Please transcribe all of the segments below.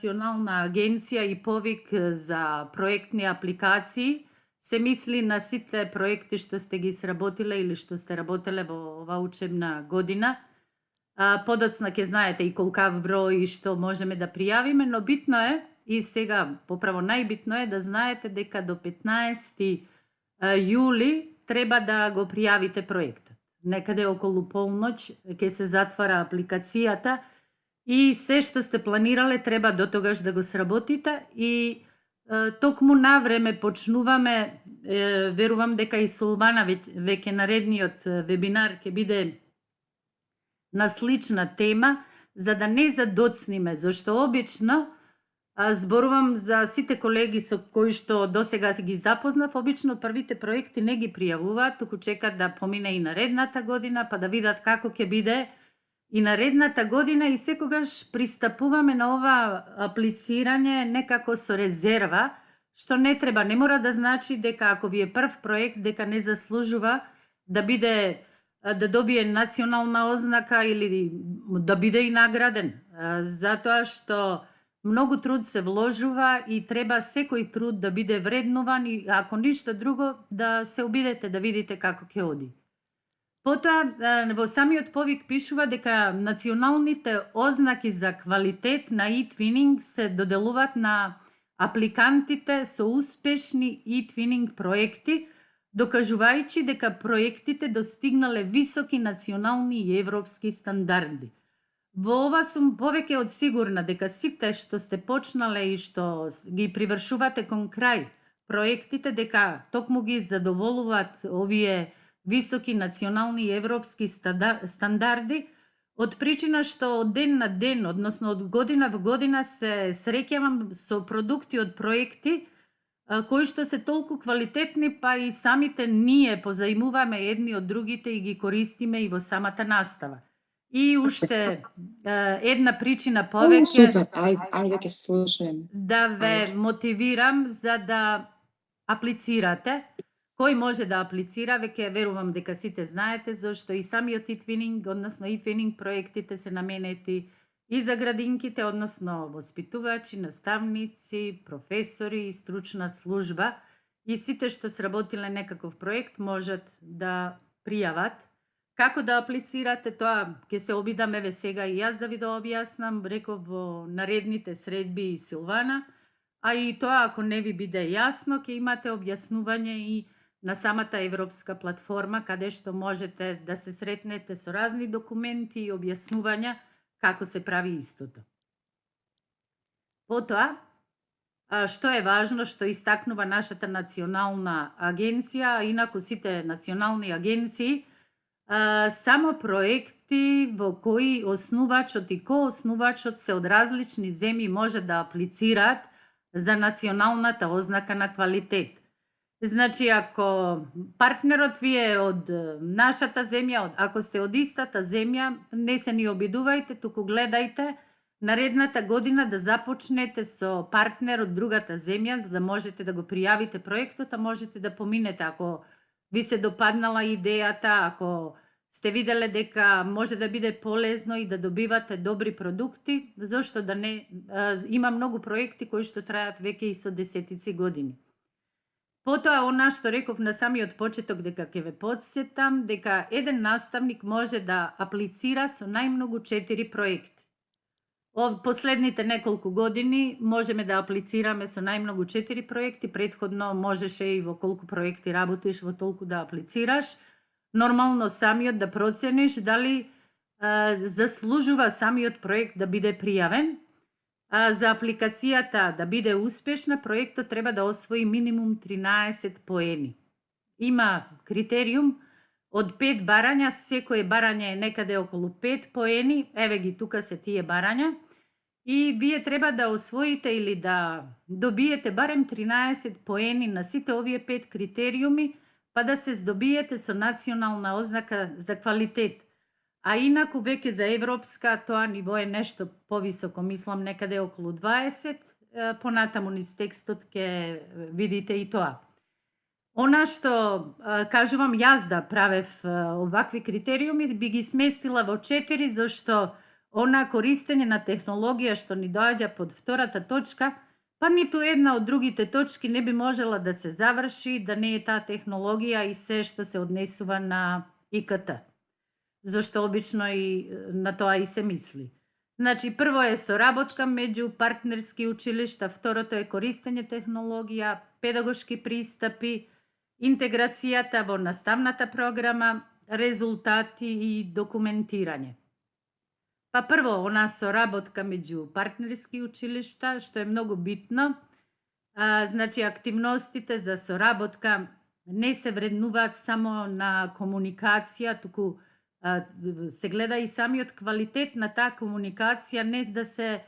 Национална агенција и повик за проектни апликации се мисли на сите проекти што сте ги сработиле или што сте работеле во оваа учебна година. Подоцна ќе знаете и колкав број и што можеме да пријавиме, но битно е, и сега поправо најбитно е да знаете дека до 15 јули треба да го пријавите проектот. Некаде околу полноќ ќе се затвара апликацијата и се што сте планирале треба до тогаш да го сработите и токму на време почнуваме, верувам дека и Силвана веќе наредниот вебинар ќе биде на слична тема, за да не задоцниме, зашто обично зборувам за сите колеги со кои што досега ги запознав, обично првите проекти не ги пријавуваат, туку чекат да помине и наредната година, па да видат како ќе биде и наредната година и секогаш пристапуваме на ова аплицирање некако со резерва, што не треба, не мора да значи дека ако ви е прв проект дека не заслужува да биде да добие национална ознака или да биде и награден, затоа што многу труд се вложува и треба секој труд да биде вреднуван и ако ништо друго да се обидете да видите како ќе оди. Потоа во самиот повик пишува дека националните ознаки за квалитет на e-twinning се доделуваат на апликантите со успешни e-twinning проекти, докажувајќи дека проектите достигнале високи национални и европски стандарди. Во ова сум повеќе од сигурна дека сите што сте почнале и што ги привршувате кон крај проектите, дека токму ги задоволуваат овие високи национални и европски стандарди, од причина што од ден на ден, односно од година во година се среќавам со продукти од проекти кои што се толку квалитетни, па и самите ние позаимуваме едни од другите и ги користиме и во самата настава. И уште една причина повеќе Ајде ќе слушнем. Да ве мотивирам за да аплицирате. Кој може да аплицира, веќе верувам дека сите знаете, зашто и самиот e-twinning, односно e-twinning проектите се наменети и за градинките, односно воспитувачи, наставници, професори и стручна служба. И сите што сработиле некаков проект можат да пријават. Како да аплицирате, тоа ќе се обидам еве сега и јас да ви да објаснам, реков во наредните средби и Силвана, а и тоа ако не ви биде јасно, ќе имате објаснување и на самата европска платформа, каде што можете да се сретнете со разни документи и објаснувања како се прави истото. Потоа, што е важно, што истакнува нашата национална агенција, а инаку сите национални агенции, само проекти во кои основачот и кооснувачот се од различни земји може да аплицираат за националната ознака на квалитет. Значи, ако партнерот ви е од нашата земја, ако сте од истата земја, не се ни обидувајте, туку гледајте наредната година да започнете со партнер од другата земја, за да можете да го пријавите проектот, а можете да поминете ако ви се допаднала идејата, ако сте виделе дека може да биде полезно и да добивате добри продукти, зошто да не, има многу проекти кои што трајат веќе и со десетици години. Потоа, она што реков на самиот почеток, дека ќе ве подсетам, дека еден наставник може да аплицира со најмногу 4 проекти. Последните неколку години можеме да аплицираме со најмногу 4 проекти, предходно можеше и во колку проекти работиш, во толку да аплицираш. Нормално самиот да процениш дали заслужува самиот проект да биде пријавен. За апликацијата да биде успешна, проектот треба да освои минимум 13 поени. Има критериум од 5 барања, секое барање е некаде околу 5 поени, еве ги тука се тие барања, и вие треба да освоите или да добиете барем 13 поени на сите овие 5 критериуми, па да се здобиете со национална ознака за квалитет. А инаку веќе за европска тоа ниво е нешто повисоко, мислам некаде околу 20, понатаму низ текстот ќе видите и тоа. Она што кажувам јас да правев овакви критериуми, би ги сместила во 4, зашто она користење на технологија што ни доаѓа под втората точка, па ниту една од другите точки не би можела да се заврши да не е таа технологија и се што се однесува на ИКТ. Зашто обично и на тоа и се мисли. Значи, прво е соработка меѓу партнерски училишта, второто е користење технологија, педагошки пристапи, интеграцијата во наставната програма, резултати и документирање. Па прво, она соработка меѓу партнерски училишта, што е многу битно. Значи, активностите за соработка не се вреднуваат само на комуникација, туку се гледа и самиот квалитет на таа комуникација, не да се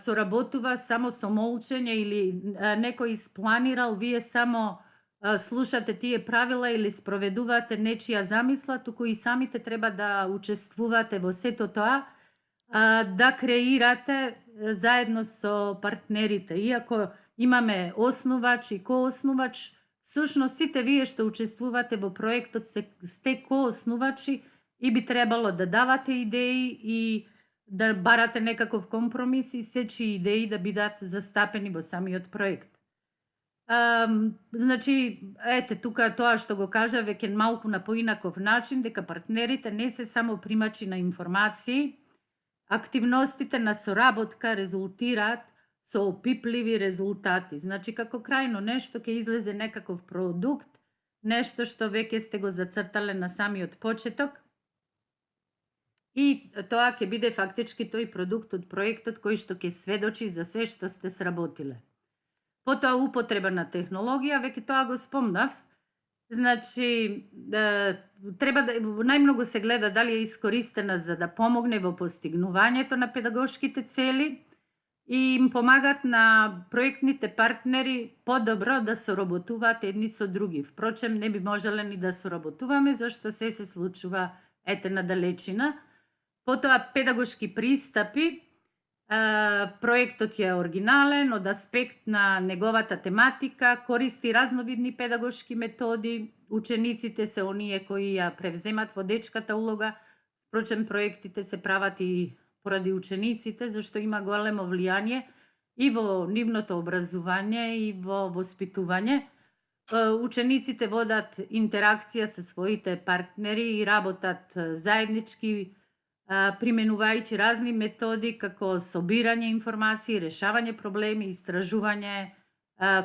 соработува само со молчење или некој испланирал, вие само слушате тие правила или спроведувате нечија замисла, туку и самите треба да учествувате во сето тоа, да креирате заедно со партнерите. Иако имаме основач и кооснувач, всушност сите вие што учествувате во проектот сте кооснувачи и би требало да давате идеи и да барате некаков компромис и сечи идеи да бидат застапени во самиот проект. Значи, ете, тука тоа што го кажа веќе малку на поинаков начин, дека партнерите не се само примачи на информации, активностите на соработка резултираат со опипливи резултати. Значи, како крајно нешто ќе излезе некаков продукт, нешто што веќе сте го зацртале на самиот почеток, и тоа ќе биде фактички тој продукт од проектот кој што ќе сведочи за се што сте сработиле. Потоа употреба на технологија, веќе тоа го спомнав. Значи, треба да најмногу се гледа дали е искористена за да помогне во постигнувањето на педагошките цели и им помагат на проектните партнери подобро да соработуваат едни со други. Впрочем, не би можеле ни да соработуваме, зашто се случува ете на далечина. Потоа педагошки пристапи. Проектот е оригинален од аспект на неговата тематика, користи разновидни педагошки методи, учениците се оние кои ја превземат водечката улога, впрочем проектите се прават и поради учениците, зашто има големо влијание и во нивното образување и во воспитување. Учениците водат интеракција со своите партнери и работат заеднички, применувајќи разни методи како собирање информации, решавање проблеми, истражување,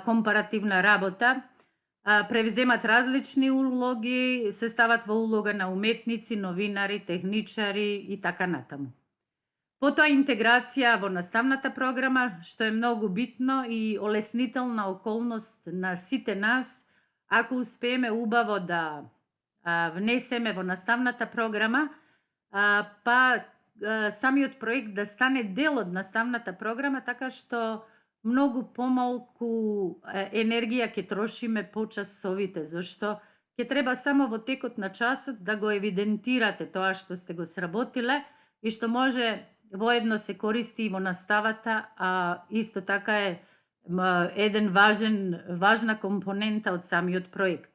компаративна работа, превземат различни улоги, се стават во улога на уметници, новинари, техничари и така натаму. Потоа интеграција во наставната програма, што е многу битно и олеснителна околност на сите нас, ако успееме убаво да внесеме во наставната програма, па самиот проект да стане дел од наставната програма, така што многу помалку енергија ќе трошиме по часовите, зашто ќе треба само во текот на часот да го евидентирате тоа што сте го сработиле и што може воедно се користи и во наставата, а исто така е еден важна компонента од самиот проект.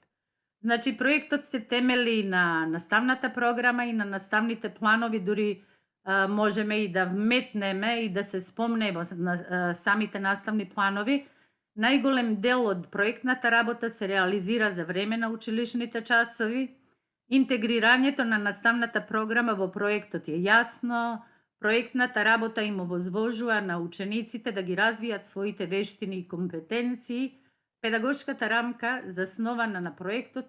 Значи, проектот се темели на наставната програма и на наставните планови, дури можеме и да вметнеме и да се спомне во самите наставни планови. Најголем дел од проектната работа се реализира за време на училишните часови. Интегрирањето на наставната програма во проектот е јасно. Проектната работа им овозвожува на учениците да ги развијат своите вештини и компетенции. Педагошката рамка, заснована на проектот,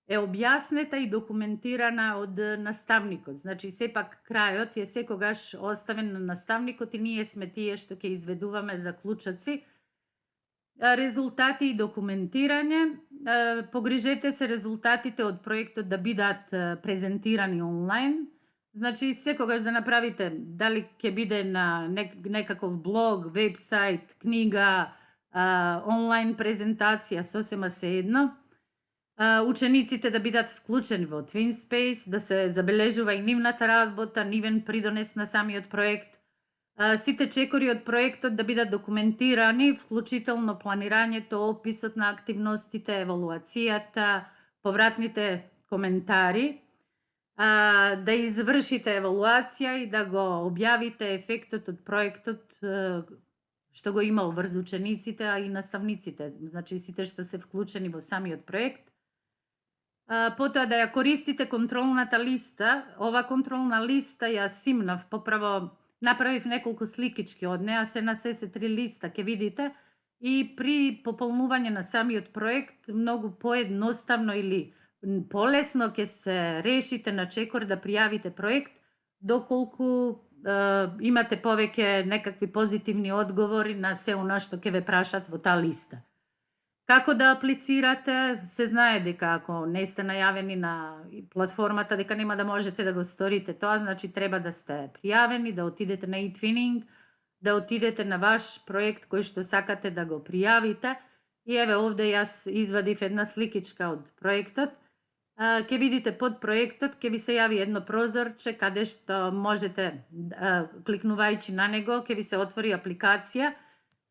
е објаснета и документирана од наставникот. Значи, сепак крајот е секогаш оставен на наставникот и ние сме тие што ќе изведуваме заклучоци. Резултати и документирање. Погрижете се резултатите од проектот да бидат презентирани онлайн. Значи, секогаш да направите, дали ќе биде на некаков блог, вебсайт, книга, онлайн презентација, сосема се едно. Учениците да бидат вклучени во TwinSpace, да се забележува и нивната работа, нивен придонес на самиот проект. Сите чекори од проектот да бидат документирани, вклучително планирањето, описот на активностите, евалуацијата, повратните коментари. да извршите евалуација и да го објавите ефектот од проектот што го имал врз учениците, а и наставниците, значи сите што се вклучени во самиот проект. Потоа да ја користите контролната листа. Ова контролна листа ја симнав, поправо направив неколку сликички од неа, се на се 3 листа ќе видите, и при пополнување на самиот проект многу поедноставно или полесно ќе се решите на чекор да пријавите проект, доколку имате повеќе некакви позитивни одговори на се она што ќе ве прашат во таа листа. Како да аплицирате? Се знае дека ако не сте најавени на платформата, дека нема да можете да го сторите тоа, значи треба да сте пријавени, да отидете на eTwinning, да отидете на ваш проект кој што сакате да го пријавите. И еве овде јас извадив една сликичка од проектот. Ќе видите под проектот, ќе ви се јави едно прозорче каде што можете, кликнувајќи на него, ќе ви се отвори апликација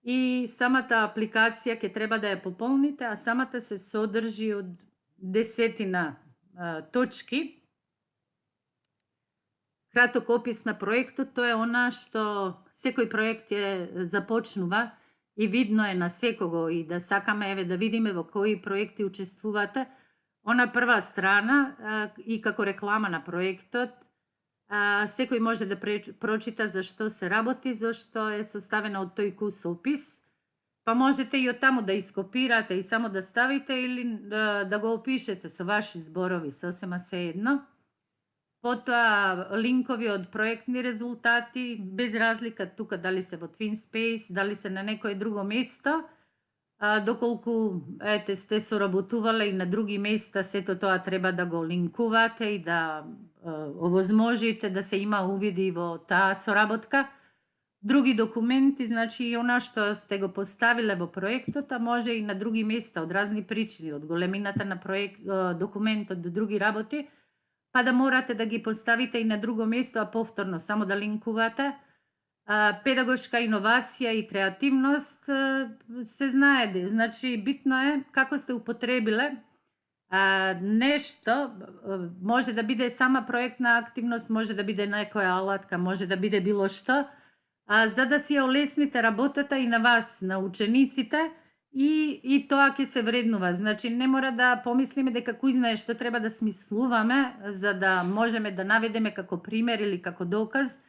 и самата апликација ќе треба да ја пополните, а самата се содржи од 10 точки. Краток опис на проектот, тоа е она што секој проект ја започнува и видно е на секого и да сакаме еве да видиме во кои проекти учествувате. Она прва страна и како реклама на проектот, секој може да прочита за што се работи, зашто е составена од тој кус опис. Па можете и од таму да ископирате и само да ставите или да го опишете со ваши зборови, сосема сеедно. Потоа линкови од проектни резултати, без разлика тука дали се во TwinSpace, дали се на некое друго место, доколку сте соработувале и на други места, сето тоа треба да го линкувате и да овозможите да се има увиди во таа соработка. Други документи, значи и она што сте го поставиле во проектот, а може и на други места од разни причини, од големината на документот до други работи, па да морате да ги поставите и на друго место, а повторно само да линкувате. Педагошка иновација и креативност се знае, значи битно е како сте употребиле нешто, може да биде сама проектна активност, може да биде некоја алатка, може да биде било што, за да си ја олесните работата и на вас, на учениците, и тоа ќе се вреднува. Значи не мора да помислиме дека кој знае што треба да смислуваме за да можеме да наведеме како пример или како доказ.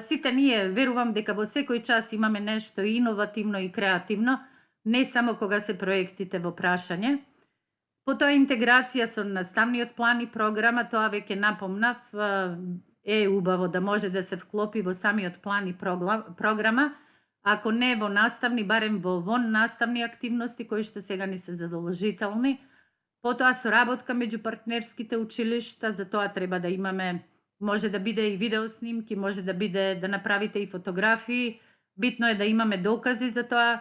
Сите ние верувам дека во секој час имаме нешто иновативно и креативно, не само кога се проектите во прашање. Потоа интеграција со наставниот план и програма, тоа веќе напомнав, е убаво да може да се вклопи во самиот план и програма, ако не во наставни, барем во наставни активности кои што сега ни се задолжителни. Потоа соработка меѓу партнерските училишта, за тоа треба да имаме, може да биде и видеоснимки, може да биде да направите и фотографии. Битно е да имаме докази за тоа,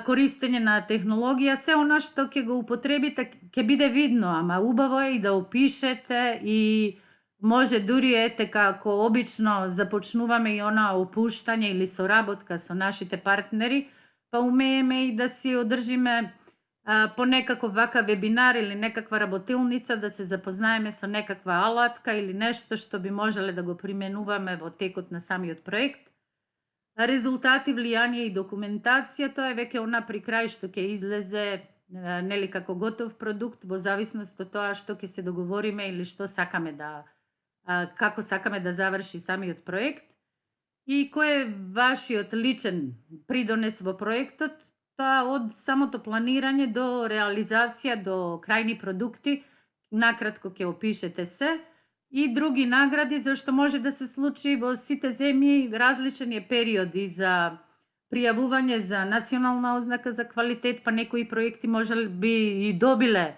користење на технологија, се она што ќе го употребите ќе биде видно, ама убаво е и да опишете и може дури како обично започнуваме и она опуштање или соработка со нашите партнери, па умееме и да си одржиме по некаков вака вебинар или некаква работилница, да се запознаеме со некаква алатка или нешто што би можеле да го применуваме во текот на самиот проект. Резултати, влијание и документација, тоа е веќе она при крај што ќе излезе нели како готов продукт во зависност од тоа што ќе се договориме или што сакаме да како сакаме да заврши самиот проект и кој е вашиот личен придонес во проектот, тоа од самото планирање до реализација, до крајни продукти, накратко ќе опишете се, и други награди, зашто може да се случи во сите земји, различен е периоди за пријавување за национална ознака за квалитет, па некои проекти може би и добиле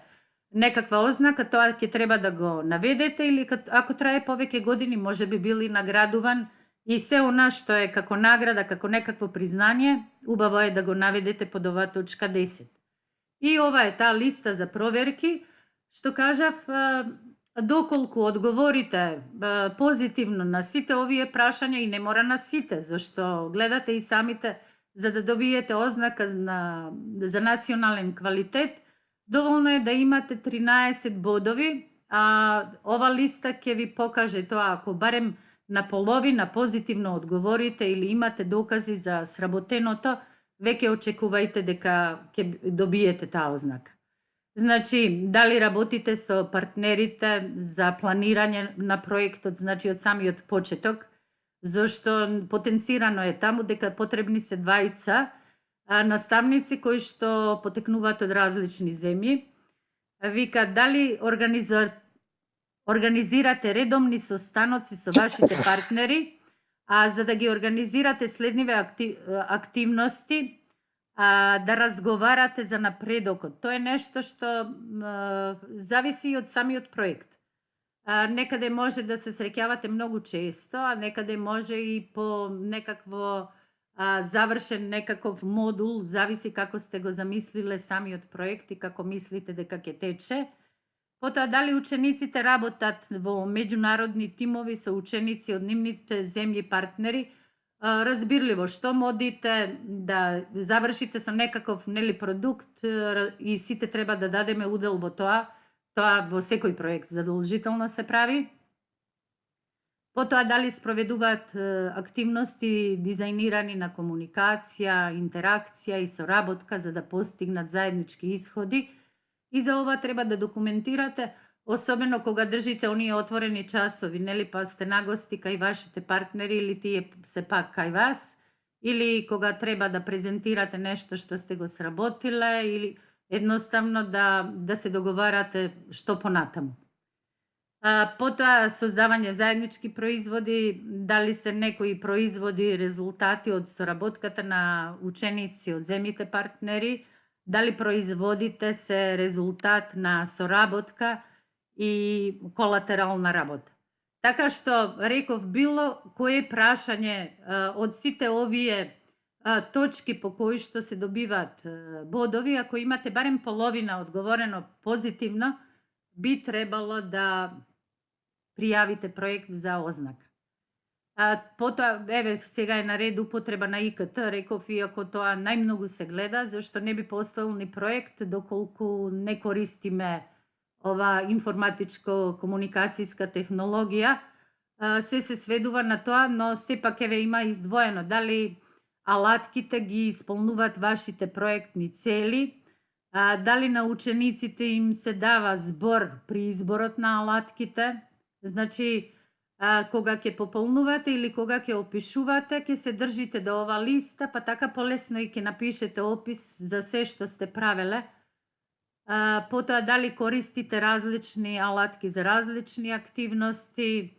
некаква ознака, тоа ќе треба да го наведете или ако трае повеќе години може би бил и наградуван и се она што е како награда, како некакво признание, убаво е да го наведете под оваа точка 10. И ова е таа листа за проверки, што кажав, доколку одговорите позитивно на сите овие прашања и не мора на сите, зашто гледате и самите за да добиете ознака за национален квалитет, доволно е да имате 13 бодови, ова листа ќе ви покаже тоа, ако барем на половина позитивно одговорите или имате докази за сработеното, веќе очекувајте дека ќе добиете таа ознака. Значи, дали работите со партнерите за планирање на проектот, значи од самиот почеток, зашто потенцирано е таму дека потребни се двајца наставници кои што потекнуваат од различни земји. Вика, дали организирате редовни состаноци со вашите партнери, за да ги организирате следниве активности, да разговарате за напредокот. Тоа е нешто што зависи од самиот проект. Некаде може да се среќавате многу често, а некаде може и по некакво завршен некаков модул, зависи како сте го замислиле самиот проект и како мислите дека ќе тече. Потоа, дали учениците работат во меѓународни тимови со ученици од нивните земји партнери, разбирливо, што модите да завршите со некаков продукт и сите треба да дадеме удел во тоа во секој проект задолжително се прави. Потоа, дали спроведуваат активности дизајнирани на комуникација, интеракција и соработка за да постигнат заеднички исходи. И за ова треба да документирате, особено кога држите оние отворени часови, нели, па сте нагости кај вашите партнери или тие се пак кај вас, или кога треба да презентирате нешто што сте го сработиле, или едноставно да се договарате што понатаму. Потоа, создавање заеднички производи, дали се некои производи резултати од соработката на ученици од земјите партнери, дали производите се резултат на соработка и колатерална работа. Така што, реков, било кое прашање од сите овие точки по кои што се добиваат бодови, ако имате барем половина одговорено позитивно, би требало да пријавите проект за ознака. Потоа, сега е на ред употреба на ИКТ, реков, иако тоа најмногу се гледа, зашто не би постоел ни проект доколку не користиме ова информатичко-комуникацијска технологија. Се сведува на тоа, но сепак има издвоено. Дали алатките ги исполнуваат вашите проектни цели, дали на учениците им се дава збор при изборот на алатките, значи, кога ќе пополнувате или кога ќе опишувате, ќе се држите до ова листа, па така полесно и ќе напишете опис за се што сте правеле. Потоа, дали користите различни алатки за различни активности,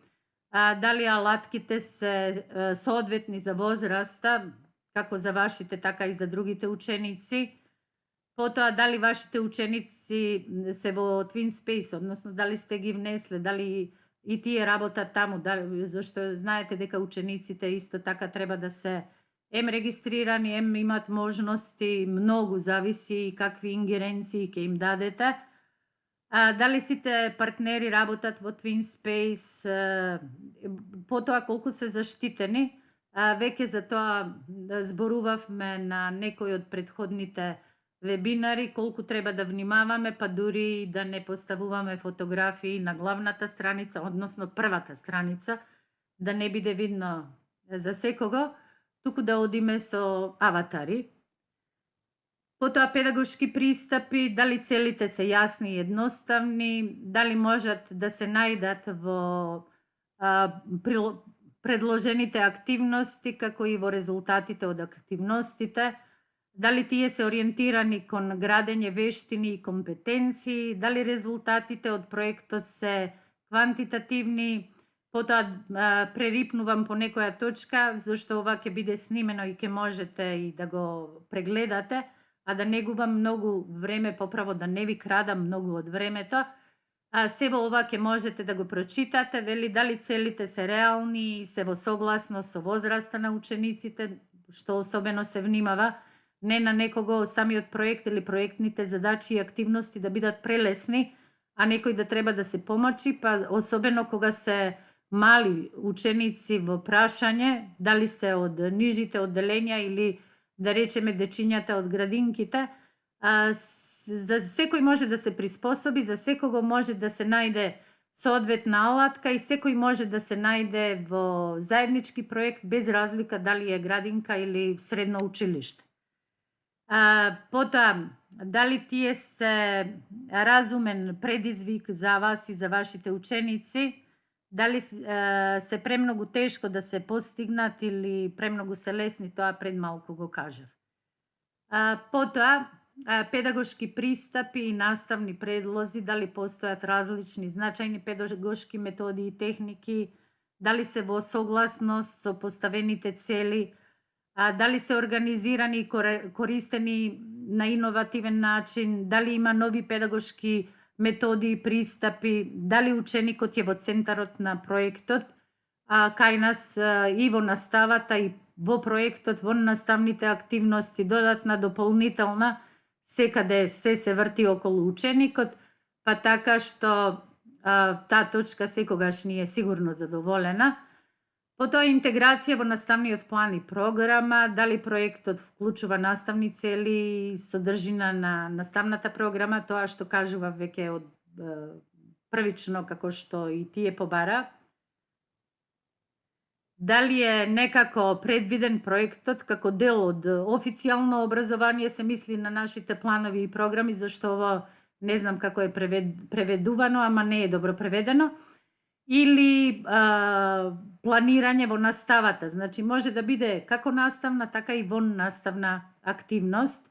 дали алатките се соодветни за возраста, како за вашите, така и за другите ученици. Потоа, дали вашите ученици се во TwinSpace, односно дали сте ги внесле, дали и тие работат таму, зашто знаете дека учениците исто така треба да се регистрирани, имат можности, многу зависи и какви ингеренции ќе им дадете. Дали сите партнери работат во TwinSpace, потоа колку се заштитени, веќе за тоа зборувавме на некои од предходните вебинари, колку треба да внимаваме, па дури да не поставуваме фотографии на главната страница, односно првата страница, да не биде видно за секого, туку да одиме со аватари. Потоа, педагошки пристапи, дали целите се јасни и едноставни, дали можат да се најдат во предложените активности, како и во резултатите од активностите, дали тие се ориентирани кон градење вештини и компетенции, дали резултатите од проектот се квантитативни. Потоа, прерипнувам по некоја точка, зашто ова ќе биде снимено и ќе можете и да го прегледате, а да не губам многу време, поправо да не ви крадам многу од времето. Се во ова ќе можете да го прочитате, вели дали целите се реални, се во согласно со возраста на учениците, што особено се внимава, не на некого самиот проект или проектните задачи и активности да бидат прелесни, а некој да треба да се помочи, па особено кога се мали ученици во прашање, дали се од нижите одделенја или да речеме дечињата од градинките, За секој може да се приспособи, за секого може да се најде соодветна алатка и секој може да се најде во заеднички проект без разлика дали е градинка или средно училиште. Потоа, дали тие се разумен предизвик за вас и за вашите ученици, дали се премногу тешко да се постигнат или премногу се лесни, тоа пред малку го кажав. Потоа, педагошки пристапи и наставни предлози, дали постојат различни значајни педагошки методи и техники, дали се во согласност со поставените цели, дали се организирани и користени на иновативен начин, дали има нови педагошки методи и пристапи, дали ученикот е во центарот на проектот, кај нас и во наставата и во проектот, во наставните активности, додатна, дополнителна, секаде се врти околу ученикот, па така што таа точка секогаш ни е сигурно задоволена. Потоа интеграција во наставниот план и програма, дали проектот вклучува наставни цели и содржина на наставната програма, тоа што кажува веќе од првично како што и тие побара. Дали е некако предвиден проектот како дел од официјално образование, се мисли на нашите планови и програми, зашто ово не знам како е преведувано, ама не е добро преведено, или планирање во наставата. Значи може да биде како наставна, така и воннаставна активност.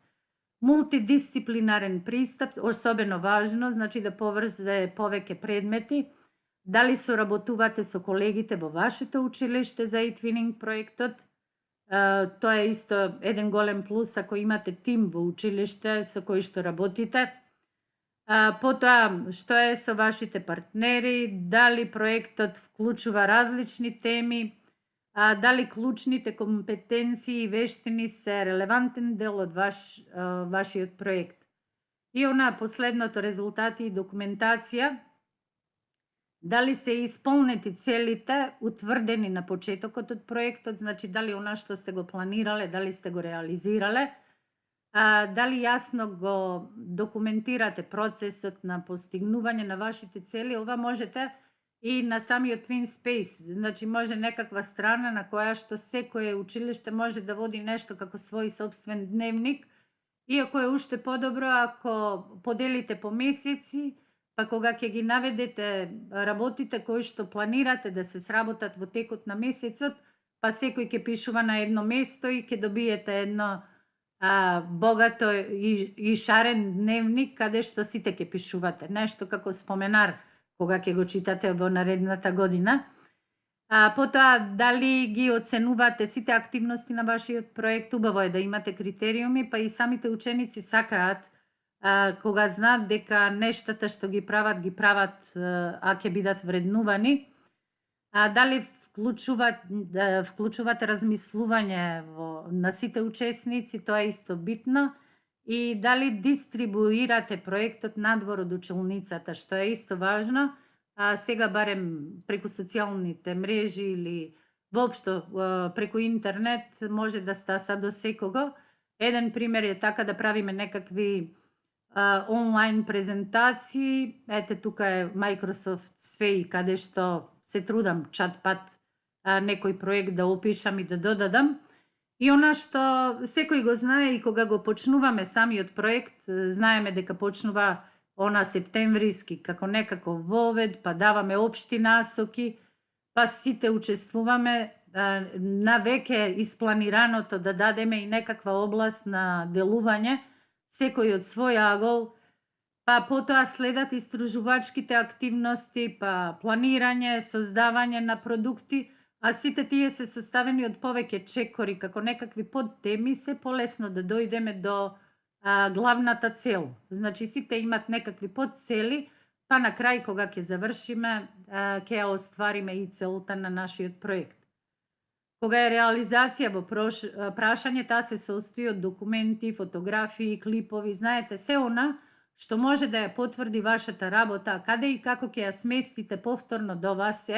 Мултидисциплинарен пристап, особено важно, значи да поврзе повеќе предмети. Дали соработувате со колегите во вашето училиште за e-twinning проектот? Тоа е исто еден голем плюс ако имате тим во училиште со кој што работите. Потоа, што е со вашите партнери, дали проектот вклучува различни теми, дали клучните компетенции и вештини се релевантен дел од вашиот проект. И последното резултати и документација, дали се исполнети целите утврдени на почетокот од проектот, значи дали она што сте го планирале, дали сте го реализирале, дали јасно го документирате процесот на постигнување на вашите цели. Ова можете и на самиот Twin Space, значи може некаква страна на која што секое училиште може да води нешто како свој собствен дневник, иако е уште подобро ако поделите по месеци, па кога ќе ги наведете работите кои што планирате да се сработат во текот на месецот, па секој ќе пишува на едно место и ќе добиете едно богато и шарен дневник каде што сите ќе пишувате. Нешто како споменар кога ќе го читате во наредната година. Потоа, дали ги оценувате сите активности на вашиот проект, убаво е да имате критериуми, па и самите ученици сакаат кога знаат дека нештата што ги прават, а ќе бидат вреднувани. Дали вклучувате размислување на сите учесници, тоа е исто битно, и дали дистрибуирате проектот надвор од училницата, што е исто важно. Сега барем преку социјалните мрежи или воопшто преку интернет може да стаса до секого. Еден пример е така да правиме некакви онлайн презентации. Ете, тука е Microsoft Sway, каде што се трудам чат-пат некој проект да опишам и да додадам. И она што секој го знае и кога го почнуваме самиот проект, знаеме дека почнува септемвриски, како некако вовед, па даваме општи насоки, па сите учествуваме на веќе испланираното да дадеме и некаква област на делување, секој од свој агол, па потоа следат истражувачките активности, па планирање, создавање на продукти, а сите тие се составени од повеќе чекори, како некакви подтеми, се полесно да дојдеме до главната цел. Значи сите имат некакви подцели, па на крај кога ќе завршиме, ќе ја оствариме и целта на нашиот проект. Кога е реализација во прашање, таа се состои од документи, фотографии, клипови, знаете, се она што може да ја потврди вашата работа, каде и како ќе ја сместите повторно до вас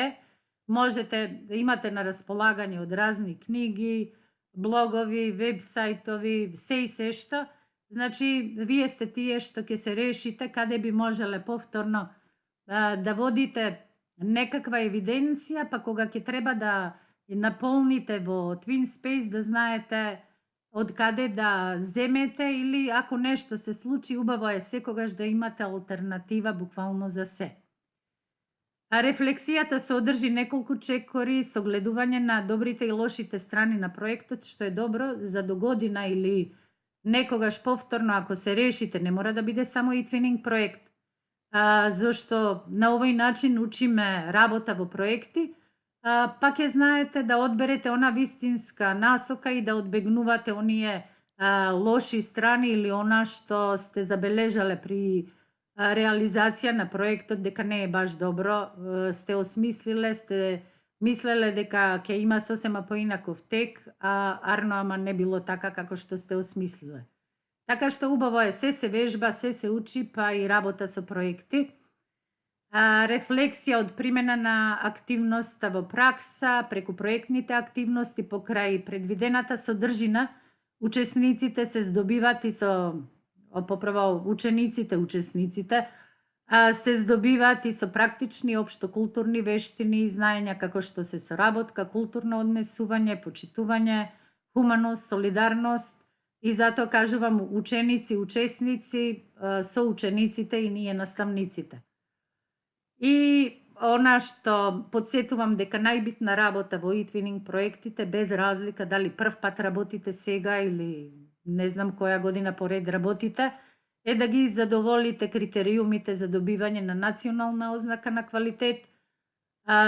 можете да имате на располагање од разни книги, блогови, вебсајтови, се и се што, Значи, вие сте тие што ќе се решите каде би можеле повторно да водите некаква евиденција, па кога ќе треба да ја наполните во TwinSpace, да знаете од каде да земете, или ако нешто се случи, убаво е секогаш да имате алтернатива буквално за се. А рефлексијата содржи неколку чекори, согледување на добрите и лошите страни на проектот, што е добро за догодина или некогаш повторно, ако се решите, не мора да биде само e-twinning проект, зашто на овој начин учиме работа во проекти, па ќе знаете да одберете она вистинска насока и да одбегнувате оние лоши страни или она што сте забележале при реализација на проектот дека не е баш добро, сте осмислиле, сте мислеле дека ќе има сосема поинаков тек, арно ама не било така како што сте осмислиле. Така што убаво е, се вежба, се учи, па и работа со проекти. Рефлексија од примена на активноста во пракса, преку проектните активности, покрај предвидената содржина, учесниците се здобиват и со поправо учесниците се здобиваат и со практични општокултурни вештини и знаења како што се соработка, културно однесување, почитување, хуманост, солидарност, и затоа кажувам ученици, учесници, со учениците и ние наставниците. И она што подсетувам дека најбитна работа во e-twinning проектите, без разлика дали прв пат работите сега или не знам која година поред работите, е да ги задоволите критериумите за добивање на национална ознака на квалитет,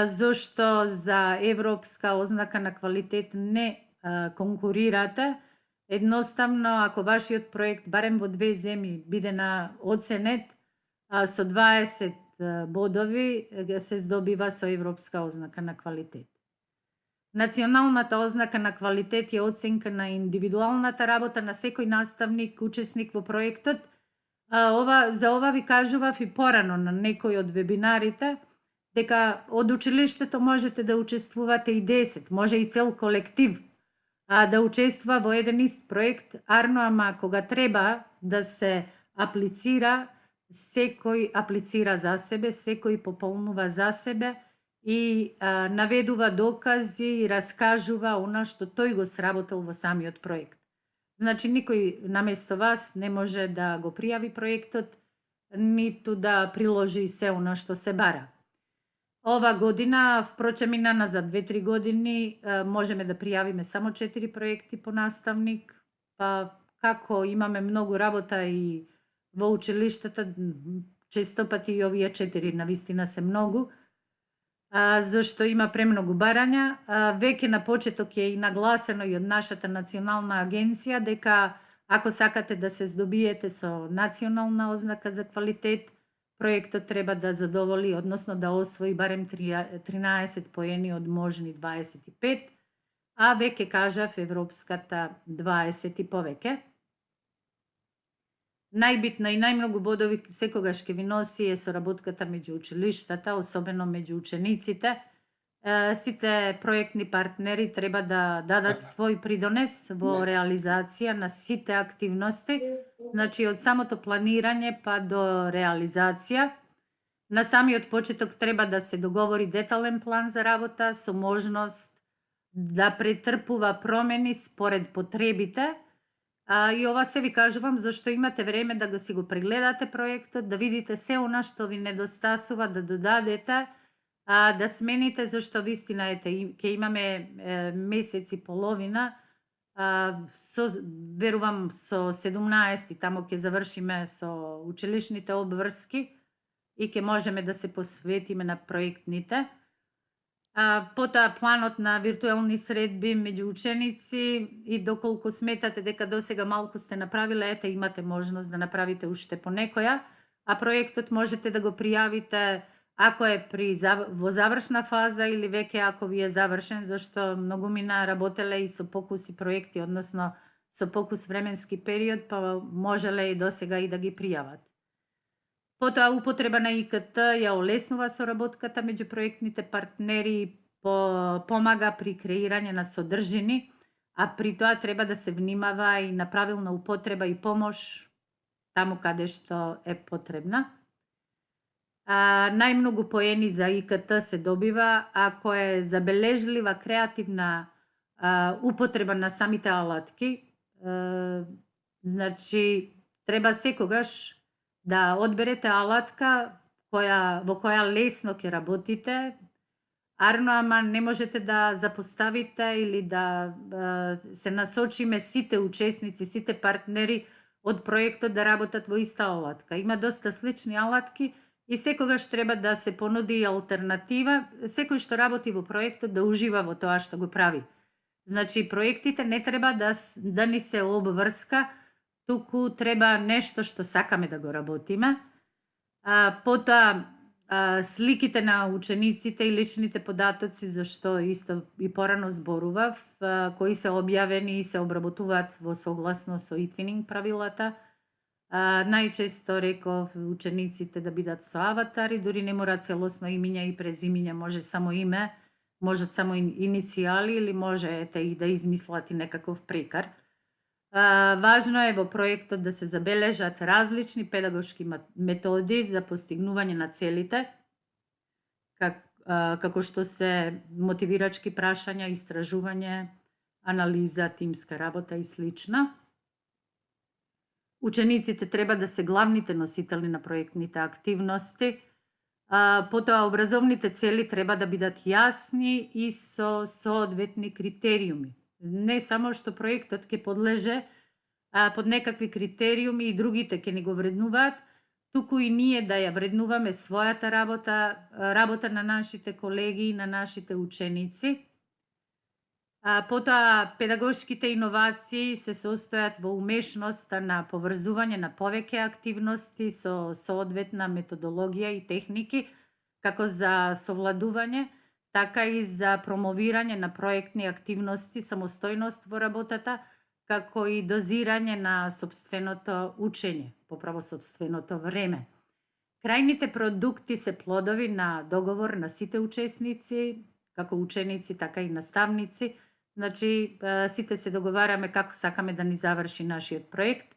зашто за европска ознака на квалитет не конкурирате. Едноставно, ако вашиот проект барем во 2 земји биде на оценет со 20 бодови, се здобива со европска ознака на квалитет. Националната ознака на квалитет е оценка на индивидуалната работа на секој наставник, учесник во проектот. За ова ви кажував и порано на некој од вебинарите, дека од училиштето можете да учествувате и 10, може и цел колектив да учествува во еден ист проект, арно, ама кога треба да се аплицира, секој аплицира за себе, секој пополнува за себе и наведува докази и раскажува она што тој го сработил во самиот проект. Значи, никој наместо вас не може да го пријави проектот, ниту да приложи се она што се бара. Ова година, впрочем и наназад 2-3 години, можеме да пријавиме само 4 проекти по наставник, па како имаме многу работа и во училиштата, често пати и овие 4 навистина се многу, зашто има премногу барања. Веќе на почеток е и нагласено и од нашата национална агенција дека ако сакате да се здобиете со национална ознака за квалитет, проектот треба да задоволи, односно да освои барем 13 поени од можни 25, а веќе кажав европската 20 и повеќе. Најбитно и најмногу бодови секогаш ќе ви носи е соработката меѓу училиштата, особено меѓу учениците. Сите проектни партнери треба да дадат свој придонес во реализација на сите активности, значи од самото планирање па до реализација. На самиот почеток треба да се договори детален план за работа со можност да претрпува промени според потребите. И ова се ви кажувам зашто имате време да си го прегледате проектот, да видите се она што ви недостасува, да додадете, да смените, зашто вистина ќе имаме месец и половина, верувам со 17 тамо ќе завршиме со училишните обврски и ќе можеме да се посветиме на проектните. Потоа планот на виртуелни средби меѓу ученици и доколку сметате дека досега малку сте направиле, ете имате можност да направите уште по некоја, а проектот можете да го пријавите ако е во завршна фаза или веќе ако ви е завршен, зашто многумина работеле и со покуси проекти, односно со покус временски период, па можеле и досега и да ги пријават. Потоа употреба на ИКТ ја олеснува соработката меѓу проектните партнери и помага при креирање на содржини, a pri тоа треба да се внимава и на правилна употреба и помош таму каде што е потребна. Најмногу поени за ИКТ се добива ако е забележлива, креативна употреба на самите алатки. Значи, треба секогаш да одберете алатка во која лесно ќе работите, арно, ама не можете да запоставите или да се насочиме сите учесници, сите партнери од проектот да работат во иста алатка. Има доста слични алатки и секогаш треба да се понуди алтернатива, секој што работи во проектот да ужива во тоа што го прави. Значи, проектите не треба да ни се обврска, туку треба нешто што сакаме да го работиме. Потоа, сликите на учениците и личните податоци, зашто исто и порано зборував, кои се објавени и се обработуваат во согласно со eTwinning правилата. Најчесто реков учениците да бидат со аватари, дури не мора целосно имиња и презимиња, може само име, можат само иницијали или можете и да измислате некаков прекар. Важно е во проектот да се забележат различни педагошки методи за постигнување на целите, како што се мотивирачки прашања, истражување, анализа, тимска работа и слична. Учениците треба да се главните носители на проектните активности. Потоа, образовните цели треба да бидат јасни и со соодветни критериуми. Не само што проектот ќе подлеже под некакви критериуми и другите ќе ни го вреднуваат, туку и ние да ја вреднуваме својата работа на нашите колеги и на нашите ученици. Потоа, педагошките иновации се состојат во умешноста на поврзување на повеќе активности со соодветна методологија и техники, како за совладување, така и за промовирање на проектни активности, самостојност во работата, како и дозирање на сопственото учење, поправо сопственото време. Крајните продукти се плодови на договор на сите учесници, како ученици, така и наставници. Значи, сите се договараме како сакаме да ни заврши нашиот проект,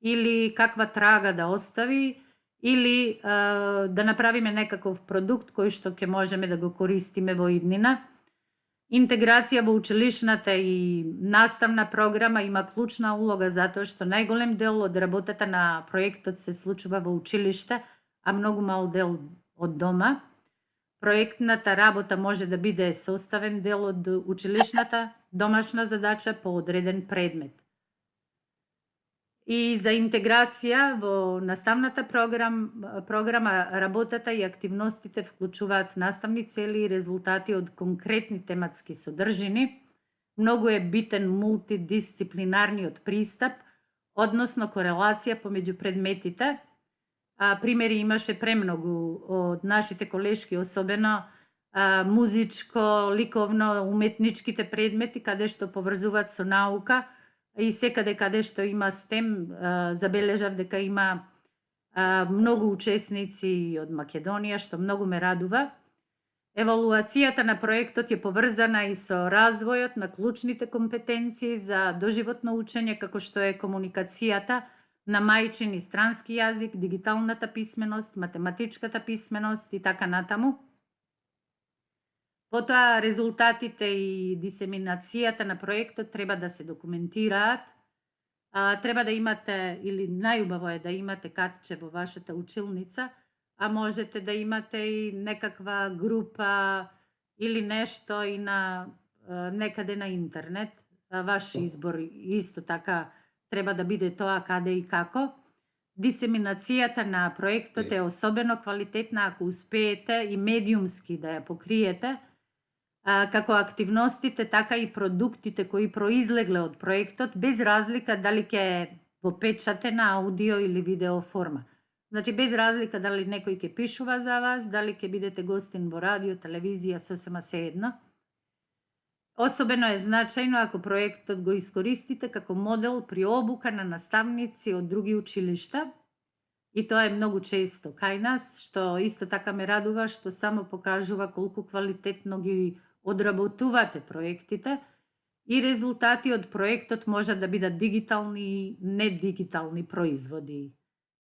или каква трага да остави, или да направиме некаков продукт кој што ќе можеме да го користиме во иднина. Интеграција во училишната и наставна програма има клучна улога затоа што најголем дел од работата на проектот се случува во училиште, а многу мал дел од дома. Проектната работа може да биде составен дел од училишната домашна задача по одреден предмет. И за интеграција во наставната програма работата и активностите вклучуваат наставни цели и резултати од конкретни тематски содржини. Многу е битен мултидисциплинарниот пристап, односно корелација помеѓу предметите. Примери имаше премногу од нашите колешки, особено музичко, ликовно, уметничките предмети, каде што поврзуваат со наука, и секаде каде што има STEM, забележав дека има многу учесници од Македонија, што многу ме радува. Евалуацијата на проектот е поврзана и со развојот на клучните компетенции за доживотно учење, како што е комуникацијата на мајчин и странски јазик, дигиталната писменост, математичката писменост и така натаму. Потоа, резултатите и дисеминацијата на проектот треба да се документираат. Треба да имате, или најубаво е да имате катче во вашата училница, а можете да имате и некаква група или нешто и на некаде на интернет. Ваш избор исто така треба да биде тоа каде и како. Дисеминацијата на проектот е особено квалитетна ако успеете и медиумски да ја покриете, како активностите, така и продуктите кои произлегле од проектот, без разлика дали ќе е во печатена аудио или видео форма. Значи, без разлика дали некој ќе пишува за вас, дали ќе бидете гостин во радио, телевизија, сосема сеедно. Особено е значајно ако проектот го искористите како модел при обука на наставници од други училишта, и тоа е многу често кај нас, што исто така ме радува, што само покажува колку квалитетно ги одработувате проектите И резултати од проектот можат да бидат дигитални и недигитални производи.